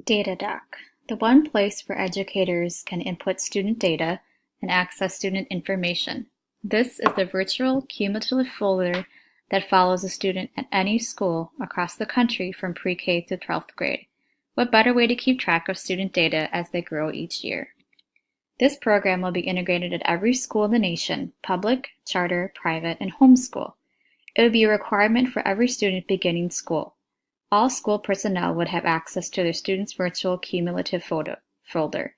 DataDoc, the one place where educators can input student data and access student information. This is the virtual cumulative folder that follows a student at any school across the country from pre-K to 12th grade. What better way to keep track of student data as they grow each year? This program will be integrated at every school in the nation, public, charter, private, and homeschool. It would be a requirement for every student beginning school. All school personnel would have access to their student's virtual cumulative folder.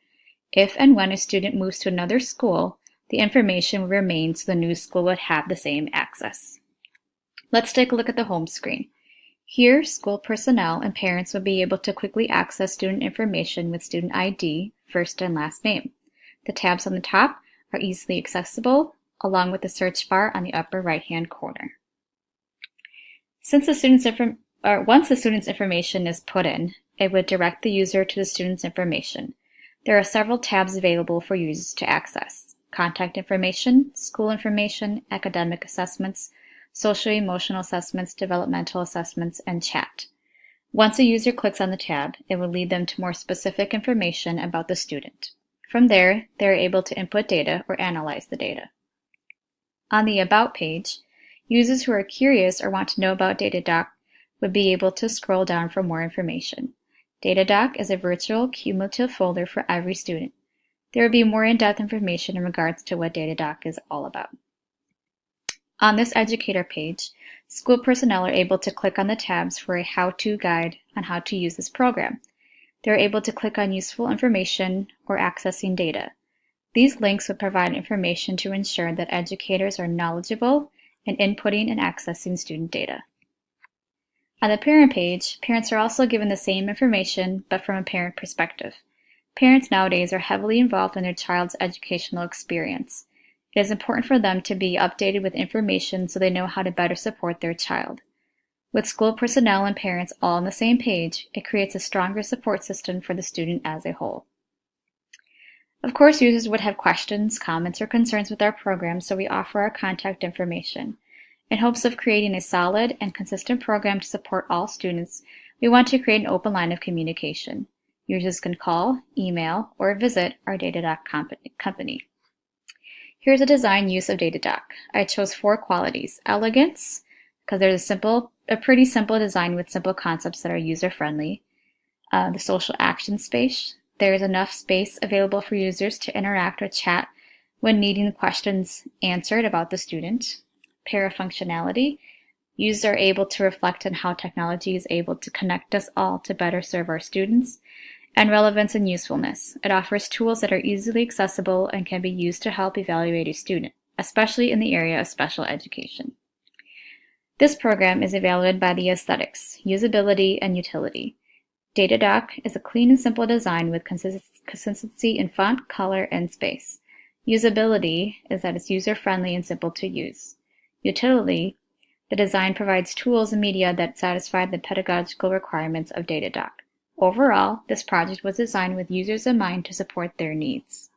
If and when a student moves to another school, the information will remain so the new school would have the same access. Let's take a look at the home screen. Here, school personnel and parents will be able to quickly access student information with student ID, first and last name. The tabs on the top are easily accessible, along with the search bar on the upper right-hand corner. Once the student's information is put in, it would direct the user to the student's information. There are several tabs available for users to access: contact information, school information, academic assessments, social-emotional assessments, developmental assessments, and chat. Once a user clicks on the tab, it will lead them to more specific information about the student. From there, they are able to input data or analyze the data. On the About page, users who are curious or want to know about DataDoc would be able to scroll down for more information. DataDoc is a virtual cumulative folder for every student. There will be more in-depth information in regards to what DataDoc is all about. On this educator page, school personnel are able to click on the tabs for a how-to guide on how to use this program. They are able to click on useful information or accessing data. These links would provide information to ensure that educators are knowledgeable in inputting and accessing student data. On the parent page, parents are also given the same information, but from a parent perspective. Parents nowadays are heavily involved in their child's educational experience. It is important for them to be updated with information so they know how to better support their child. With school personnel and parents all on the same page, it creates a stronger support system for the student as a whole. Of course, users would have questions, comments, or concerns with our program, so we offer our contact information. In hopes of creating a solid and consistent program to support all students, we want to create an open line of communication. Users can call, email, or visit our DataDoc company. Here's a design use of DataDoc. I chose 4 qualities: elegance, because there's a pretty simple design with simple concepts that are user-friendly. The social action space. There is enough space available for users to interact or chat when needing questions answered about the student. Parafunctionality. Users are able to reflect on how technology is able to connect us all to better serve our students. And relevance and usefulness. It offers tools that are easily accessible and can be used to help evaluate a student, especially in the area of special education. This program is evaluated by the aesthetics, usability, and utility. DataDoc is a clean and simple design with consistency in font, color, and space. Usability is that it's user-friendly and simple to use. Utility, the design provides tools and media that satisfy the pedagogical requirements of DataDoc. Overall, this project was designed with users in mind to support their needs.